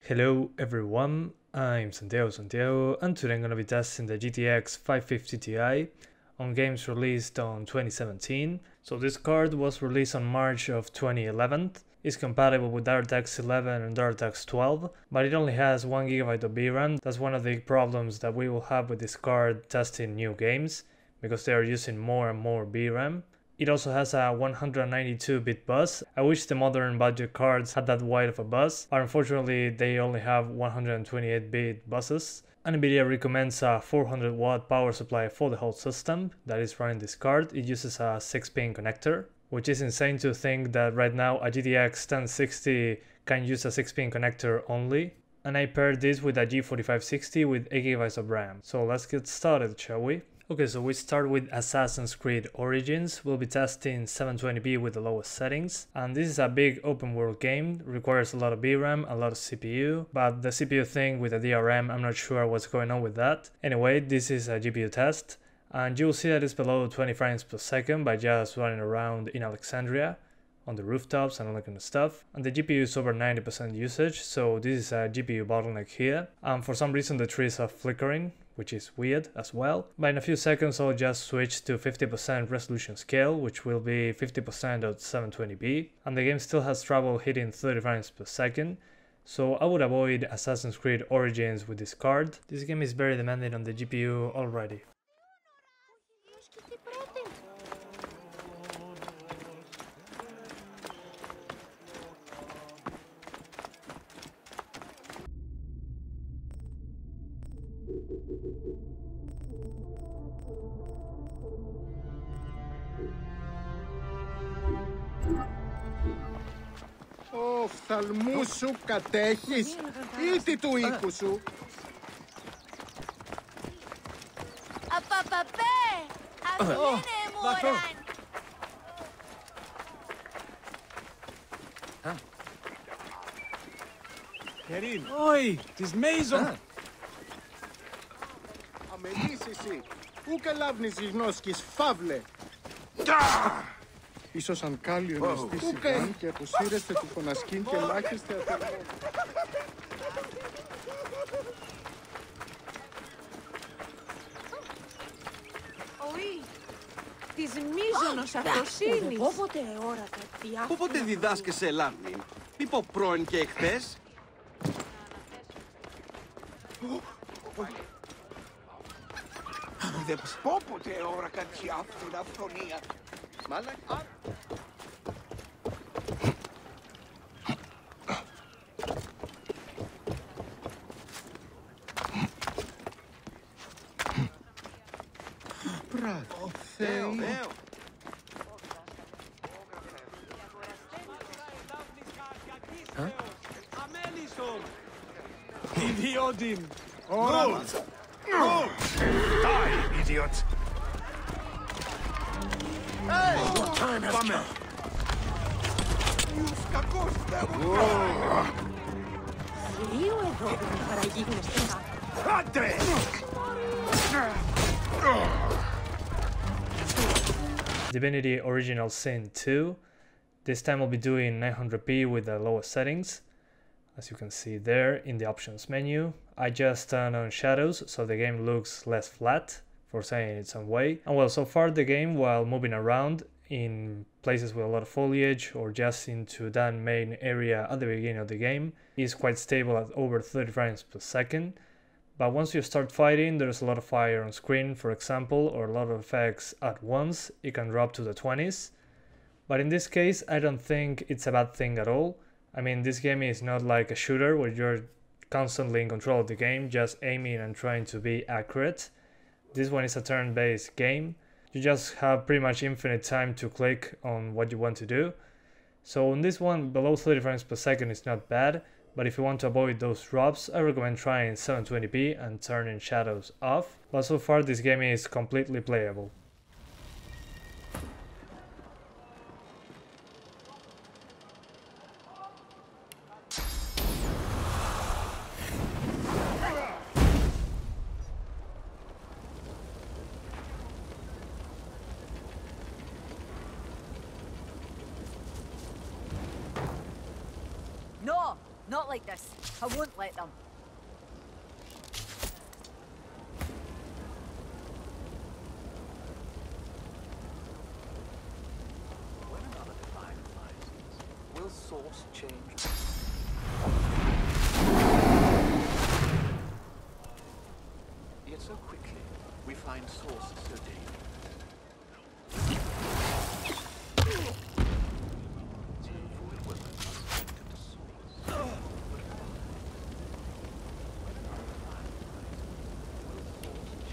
Hello everyone, I'm Santiago, and today I'm going to be testing the GTX 550 Ti on games released on 2017. So this card was released on March of 2011. It's compatible with DirectX 11 and DirectX 12, but it only has 1GB of VRAM. That's one of the problems that we will have with this card testing new games, because they are using more and more VRAM. It also has a 192-bit bus. I wish the modern budget cards had that wide of a bus, but unfortunately they only have 128-bit buses. And NVIDIA recommends a 400-watt power supply for the whole system that is running this card. It uses a 6-pin connector, which is insane to think that right now a GTX 1060 can use a 6-pin connector only. And I paired this with a G4560 with 8GB of RAM. So let's get started, shall we? Okay, so we start with Assassin's Creed Origins. We'll be testing 720p with the lowest settings. And this is a big open world game, requires a lot of VRAM, a lot of CPU, but the CPU thing with the DRM, I'm not sure what's going on with that. Anyway, this is a GPU test, and you'll see that it's below 20 frames per second by just running around in Alexandria on the rooftops and all that kind of stuff. And the GPU is over 90% usage, so this is a GPU bottleneck here. And for some reason the trees are flickering, which is weird as well. But in a few seconds I'll just switch to 50% resolution scale, which will be 50% of 720p. And the game still has trouble hitting 30 frames per second. So I would avoid Assassin's Creed Origins with this card. This game is very demanding on the GPU already. Οφθαλμού σου κατέχεις ή τι του οίκου σου? Απαπαπέ! Ας είναι μωράν! Κερίν! Oi, της Μέιζον! Αμελής εσύ! Πού καλάβνεις γνώσκεις, φαύλε! Ίσως αν κάλλιο νεστή σιγάν και αποσύρεστε του φωνασκήν και ελάχιστε ατελώς. Όχι, της μίζωνος αυτοσύνης. Όποτε όρατα διάφορα. Όποτε διδάσκεσαι Ελλάδιν, είπα πρώην και εχθές. Είδες πόποτε όρακα διάφορα αυθονία. Μάλακα. Μπράβο, Θεέ. Ιδιότην! Όραμα. Die, idiot! Πάμε! Κακός, Λίγο εδώ πρέπει να παραγγείλουμε στην κάτω. Άντε! Divinity Original Sin II. This time I'll be doing 900p with the lowest settings. As you can see there in the options menu, I just turned on shadows so the game looks less flat, for saying it some way. And well, so far the game, while moving around in places with a lot of foliage or just into that main area at the beginning of the game, is quite stable at over 30 frames per second. But once you start fighting, there's a lot of fire on screen, for example, or a lot of effects at once, it can drop to the 20s. But in this case, I don't think it's a bad thing at all. I mean, this game is not like a shooter where you're constantly in control of the game, just aiming and trying to be accurate. This one is a turn-based game. You just have pretty much infinite time to click on what you want to do. So on this one, below 30 frames per second is not bad, but if you want to avoid those drops, I recommend trying 720p and turning shadows off. But so far this game is completely playable. Not like this. I won't let them. When another divine rises, will source change? Yet so quickly, we find source so dangerous. To avoid weapons connected to source. But why? When another divine rises, will source change?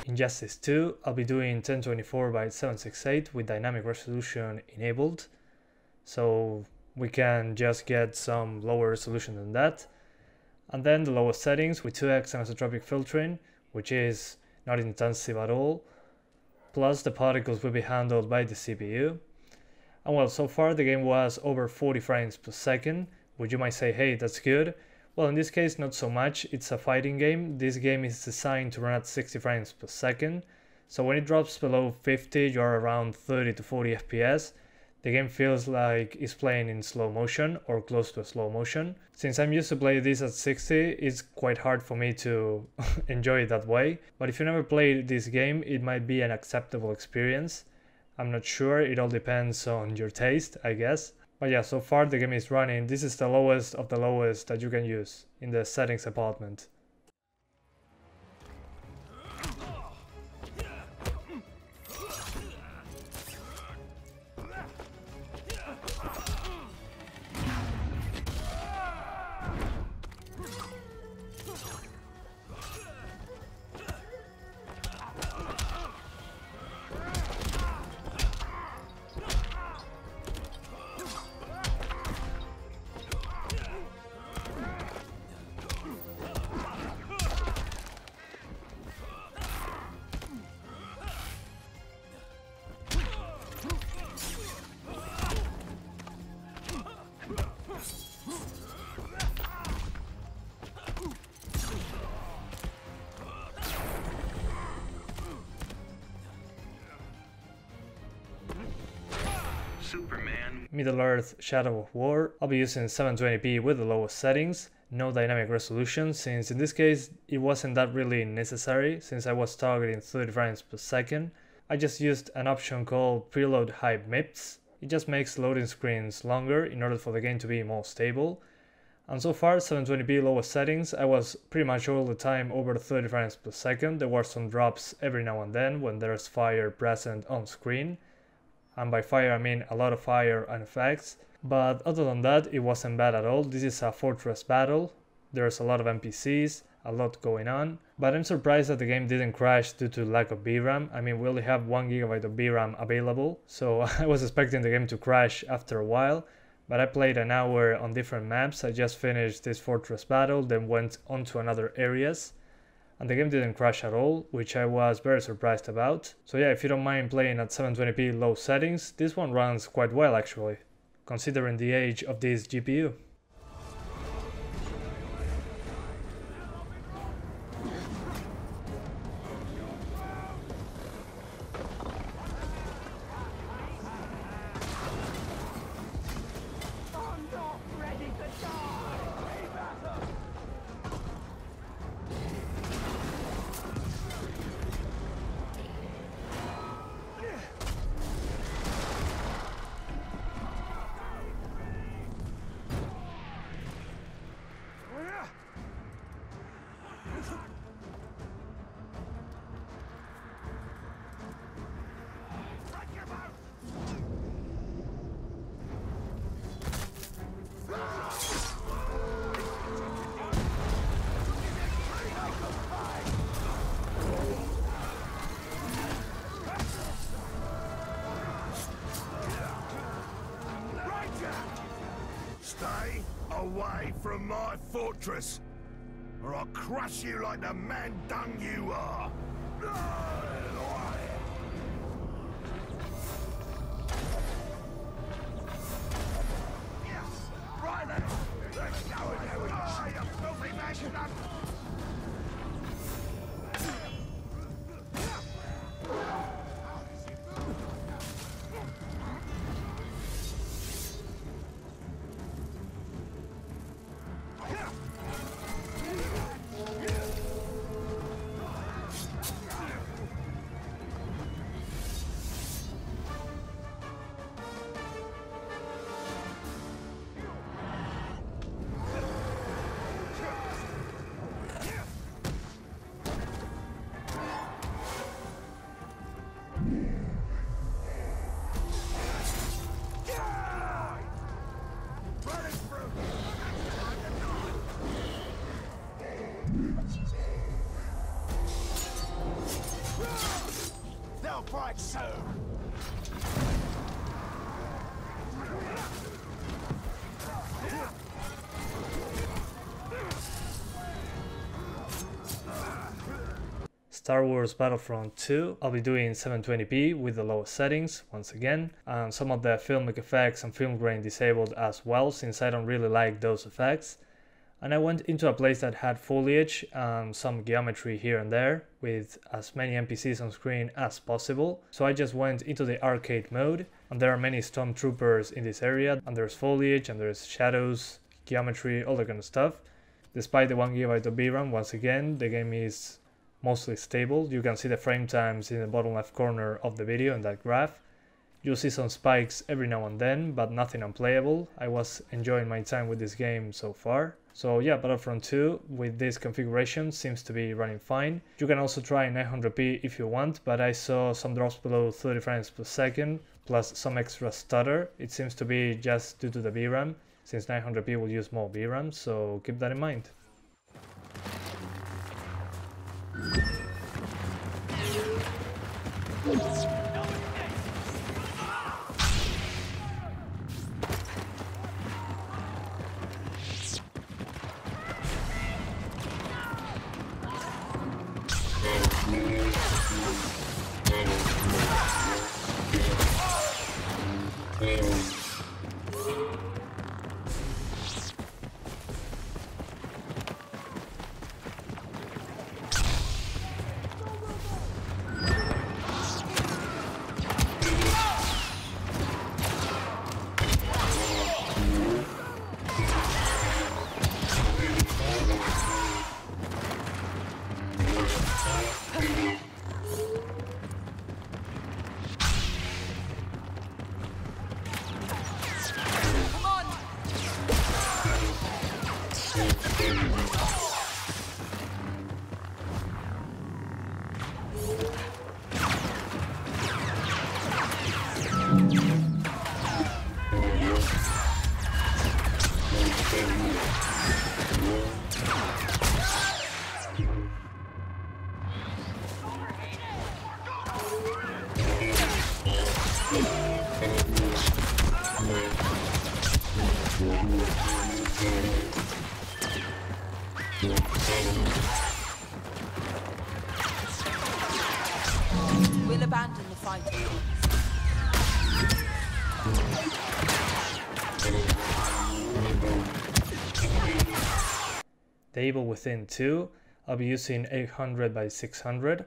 In Justice 2, I'll be doing 1024 by 768 with dynamic resolution enabled, so we can just get some lower resolution than that. And then the lowest settings with 2x anisotropic filtering, which is not intensive at all, plus the particles will be handled by the CPU. And well, so far the game was over 40 frames per second, which you might say, hey, that's good. Well, in this case, not so much. It's a fighting game. This game is designed to run at 60 frames per second. So when it drops below 50, you're around 30 to 40 FPS. The game feels like it's playing in slow motion or close to a slow motion. Since I'm used to play this at 60, it's quite hard for me to enjoy it that way. But if you never played this game, it might be an acceptable experience. I'm not sure, it all depends on your taste, I guess. But yeah, so far the game is running. This is the lowest of the lowest that you can use in the settings department. Superman. Middle-earth Shadow of War. I'll be using 720p with the lowest settings, no dynamic resolution, since in this case it wasn't that really necessary, since I was targeting 30 frames per second. I just used an option called Preload High MIPS. It just makes loading screens longer in order for the game to be more stable. And so far, 720p lowest settings, I was pretty much all the time over 30 frames per second. There were some drops every now and then when there's fire present on screen. And by fire I mean a lot of fire and effects. But other than that, it wasn't bad at all. This is a fortress battle. There's a lot of NPCs, a lot going on. But I'm surprised that the game didn't crash due to lack of VRAM. I mean, we only have 1 GB of VRAM available, so I was expecting the game to crash after a while. But I played an hour on different maps. I just finished this fortress battle, then went on to another areas. And the game didn't crash at all, which I was very surprised about. So yeah, if you don't mind playing at 720p low settings, this one runs quite well actually, considering the age of this GPU. away from my fortress, or I'll crush you like the man dung you are. Yes, right then. Let's go and do it. Oh, you filthy man. They'll break soon. Star Wars Battlefront 2, I'll be doing 720p with the lowest settings once again, and some of the filmic effects and film grain disabled as well, since I don't really like those effects. And I went into a place that had foliage and some geometry here and there, with as many NPCs on screen as possible. So I just went into the arcade mode, and there are many stormtroopers in this area, and there's foliage and there's shadows, geometry, all that kind of stuff. Despite the 1GB of VRAM, once again, the game is mostly stable. You can see the frame times in the bottom left corner of the video in that graph. You'll see some spikes every now and then, but nothing unplayable. I was enjoying my time with this game so far. So yeah, Battlefront 2 with this configuration seems to be running fine. You can also try 900p if you want, but I saw some drops below 30 frames per second, plus some extra stutter. It seems to be just due to the VRAM, since 900p will use more VRAM, so keep that in mind. We'll abandon the fight. The Evil Within 2, I'll be using 800 by 600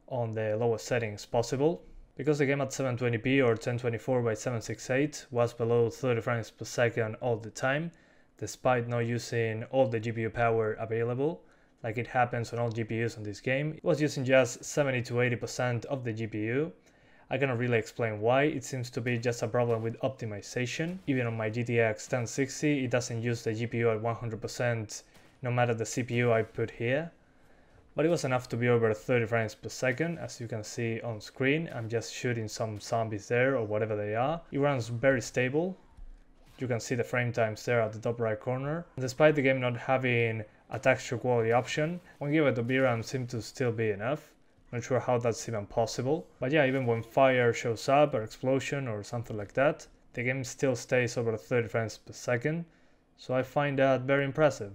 on the lowest settings possible, because the game at 720p or 1024 by 768 was below 30 frames per second all the time, despite not using all the GPU power available, like it happens on all GPUs on this game. It was using just 70 to 80% of the GPU. I cannot really explain why. It seems to be just a problem with optimization. Even on my GTX 1060, it doesn't use the GPU at 100% no matter the CPU I put here. But it was enough to be over 30 frames per second, as you can see on screen. I'm just shooting some zombies there or whatever they are. It runs very stable. You can see the frame times there at the top right corner. Despite the game not having a texture quality option, 1GB of VRAM seems to still be enough. Not sure how that's even possible. But yeah, even when fire shows up or explosion or something like that, the game still stays over 30 frames per second. So I find that very impressive.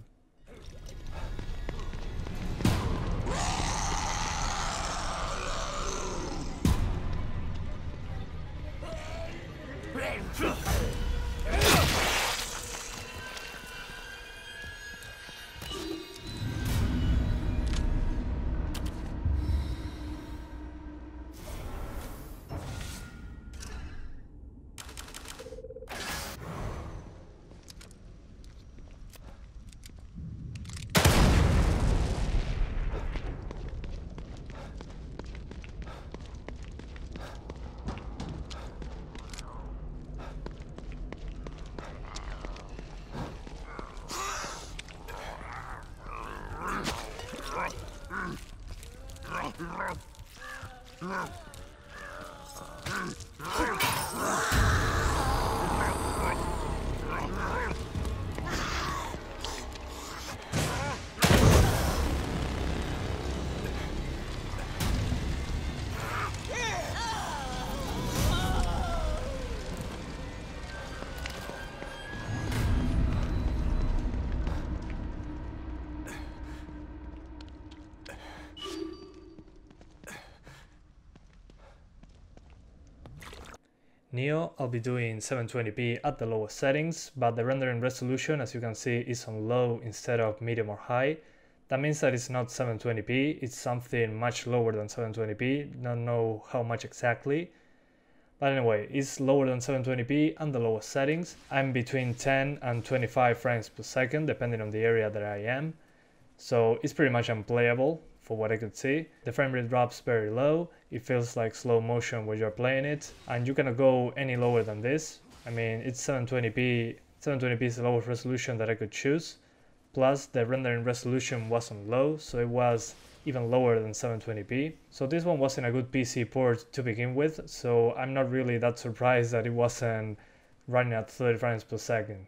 Nioh, I'll be doing 720p at the lowest settings, but the rendering resolution, as you can see, is on low instead of medium or high. That means that it's not 720p, it's something much lower than 720p, don't know how much exactly. But anyway, it's lower than 720p and the lowest settings. I'm between 10 and 25 frames per second, depending on the area that I am. So it's pretty much unplayable, for what I could see. The frame rate drops very low, it feels like slow motion when you're playing it, and you cannot go any lower than this. I mean, it's 720p, 720p is the lowest resolution that I could choose, plus the rendering resolution wasn't low, so it was even lower than 720p. So this one wasn't a good PC port to begin with, so I'm not really that surprised that it wasn't running at 30 frames per second.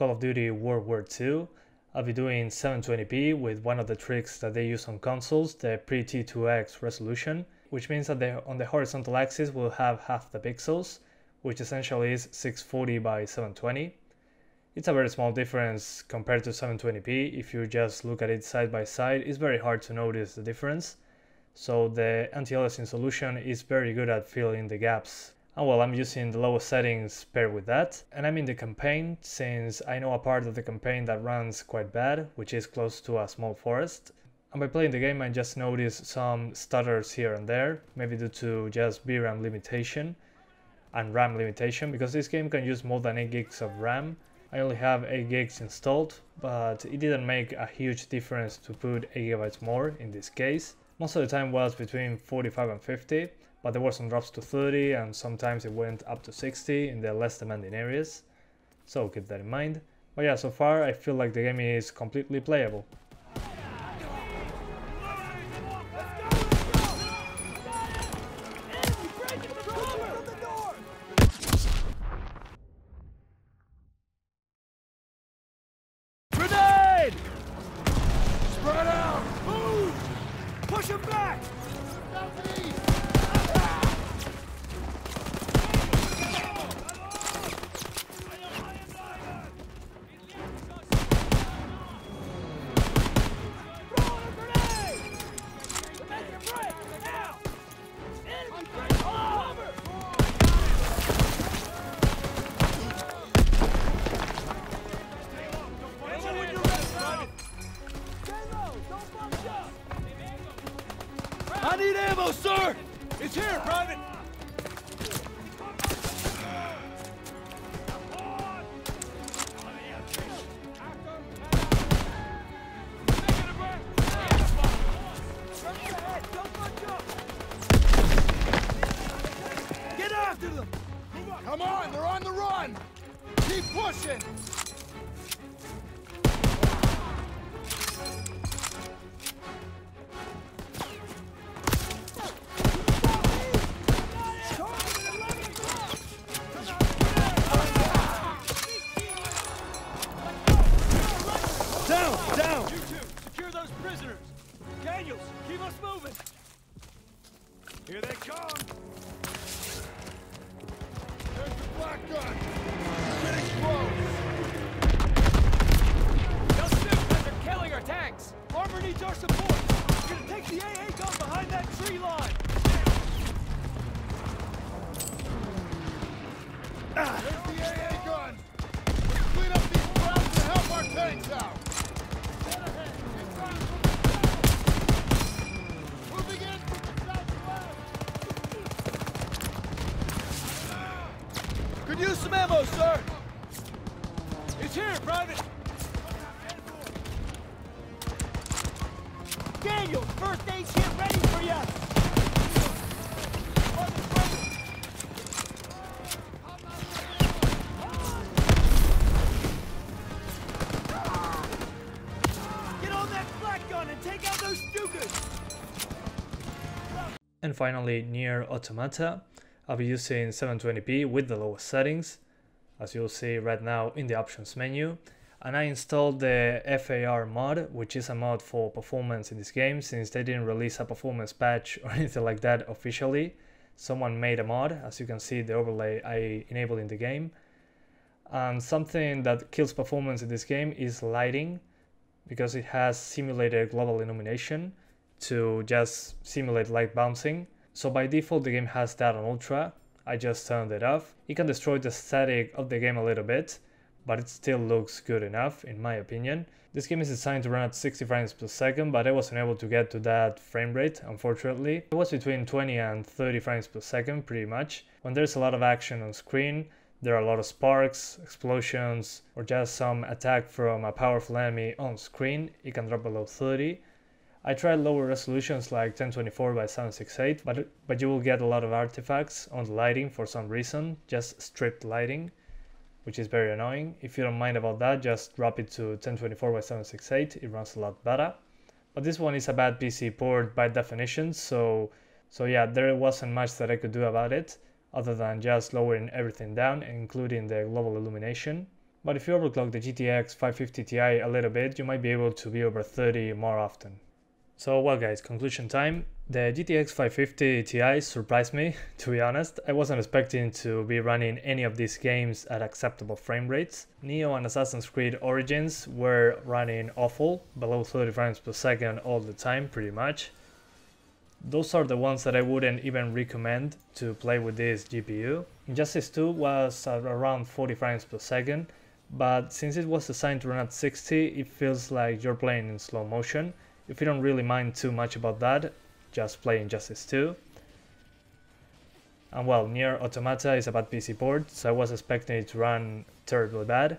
Call of Duty World War II. I'll be doing 720p with one of the tricks that they use on consoles, the pre-T2X resolution, which means that on the horizontal axis we'll have half the pixels, which essentially is 640 by 720. It's a very small difference compared to 720p. If you just look at it side by side, it's very hard to notice the difference. So the anti-aliasing solution is very good at filling the gaps. And well, I'm using the lowest settings paired with that. And I'm in the campaign, since I know a part of the campaign that runs quite bad, which is close to a small forest. And by playing the game I just noticed some stutters here and there, maybe due to just VRAM limitation and RAM limitation, because this game can use more than 8 gigs of RAM. I only have 8 gigs installed, but it didn't make a huge difference to put 8 gigabytes more in this case. Most of the time was between 45 and 50, but there were some drops to 30 and sometimes it went up to 60 in the less demanding areas. So keep that in mind. But yeah, so far I feel like the game is completely playable. Grenade! Spread out! Move! Push him back! ammo, sir! It's here, Private! Get after them! Come on, they're on the run! Keep pushing! Down! You two, secure those prisoners! Daniels, keep us moving! Here they come! There's the black gun! Getting close! Don't shoot, man, they're killing our tanks! Armor needs our support! We're gonna take the AA gun behind that tree line! There's the AA gun! Let's clean up these crowds and help our tanks out! Moving in from the southwest! Could use some ammo, sir! It's here, Private! Daniel, first aid kit ready for you! Get on that flak gun and take out those Stukas! And finally, NieR Automata. I'll be using 720p with the lowest settings, as you'll see right now in the options menu. And I installed the FAR mod, which is a mod for performance in this game, since they didn't release a performance patch or anything like that officially. Someone made a mod, as you can see the overlay I enabled in the game. And something that kills performance in this game is lighting, because it has simulated global illumination to just simulate light bouncing. So by default the game has that on ultra. I just turned it off. It can destroy the static of the game a little bit, but it still looks good enough in my opinion. This game is designed to run at 60 frames per second, but I wasn't able to get to that frame rate, unfortunately. It was between 20 and 30 frames per second pretty much. When there's a lot of action on screen, there are a lot of sparks, explosions, or just some attack from a powerful enemy on screen, it can drop below 30. I tried lower resolutions like 1024 by 768, but you will get a lot of artifacts on the lighting for some reason, just stripped lighting, which is very annoying. If you don't mind about that, just drop it to 1024 by 768, it runs a lot better. But this one is a bad PC port by definition, so yeah, there wasn't much that I could do about it, other than just lowering everything down, including the global illumination. But if you overclock the GTX 550 Ti a little bit, you might be able to be over 30 more often. So well guys, conclusion time. The GTX 550 Ti surprised me, to be honest. I wasn't expecting to be running any of these games at acceptable frame rates. Nioh and Assassin's Creed Origins were running awful, below 30 frames per second all the time pretty much. Those are the ones that I wouldn't even recommend to play with this GPU. Injustice 2 was at around 40 frames per second, but since it was designed to run at 60, it feels like you're playing in slow motion. If you don't really mind too much about that, just play Injustice 2. And well, NieR Automata is a bad PC port, so I was expecting it to run terribly bad,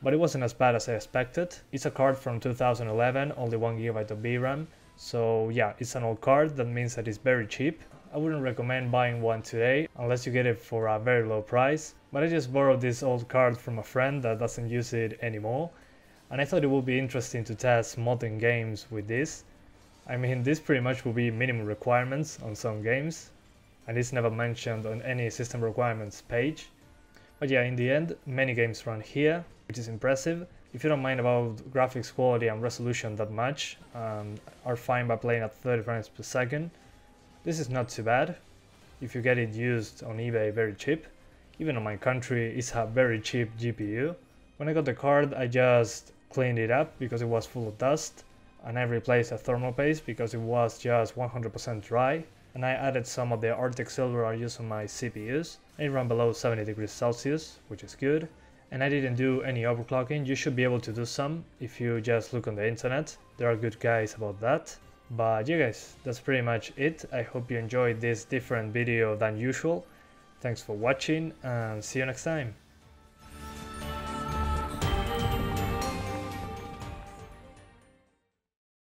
but it wasn't as bad as I expected. It's a card from 2011, only 1GB of VRAM, so yeah, it's an old card, that means that it's very cheap. I wouldn't recommend buying one today, unless you get it for a very low price, but I just borrowed this old card from a friend that doesn't use it anymore. And I thought it would be interesting to test modern games with this. I mean, this pretty much will be minimum requirements on some games, and it's never mentioned on any system requirements page. But yeah, in the end, many games run here, which is impressive. If you don't mind about graphics quality and resolution that much, and are fine by playing at 30 frames per second, this is not too bad. If you get it used on eBay very cheap, even on my country, it's a very cheap GPU. When I got the card, I just cleaned it up because it was full of dust, and I replaced the thermal paste because it was just 100% dry, and I added some of the Arctic silver I use on my CPUs. It ran below 70 degrees Celsius, which is good, and I didn't do any overclocking. You should be able to do some if you just look on the internet, there are good guides about that. But yeah guys, that's pretty much it. I hope you enjoyed this different video than usual. Thanks for watching and see you next time.